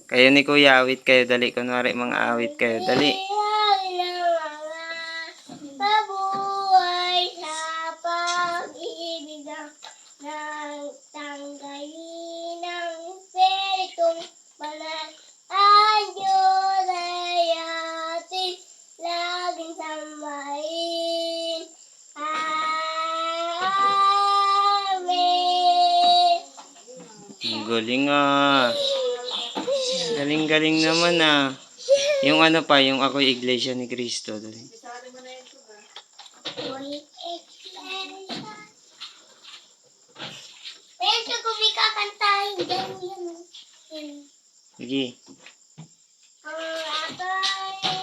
Kayo ni Kuya, awit kayo. Dali. Kunwari mga awit kayo. Dali. Mabuhay sa pag-ibig ng tanggalin ng peritong banal. Ang Diyos ay ating laging samahin. Amen. Ang galing ah. Galing-galing naman ah. Yung ano pa, yung ako'y Iglesia ni Cristo. Dali. Pero kung may kakantahin dyan yan. Sige. Ang atay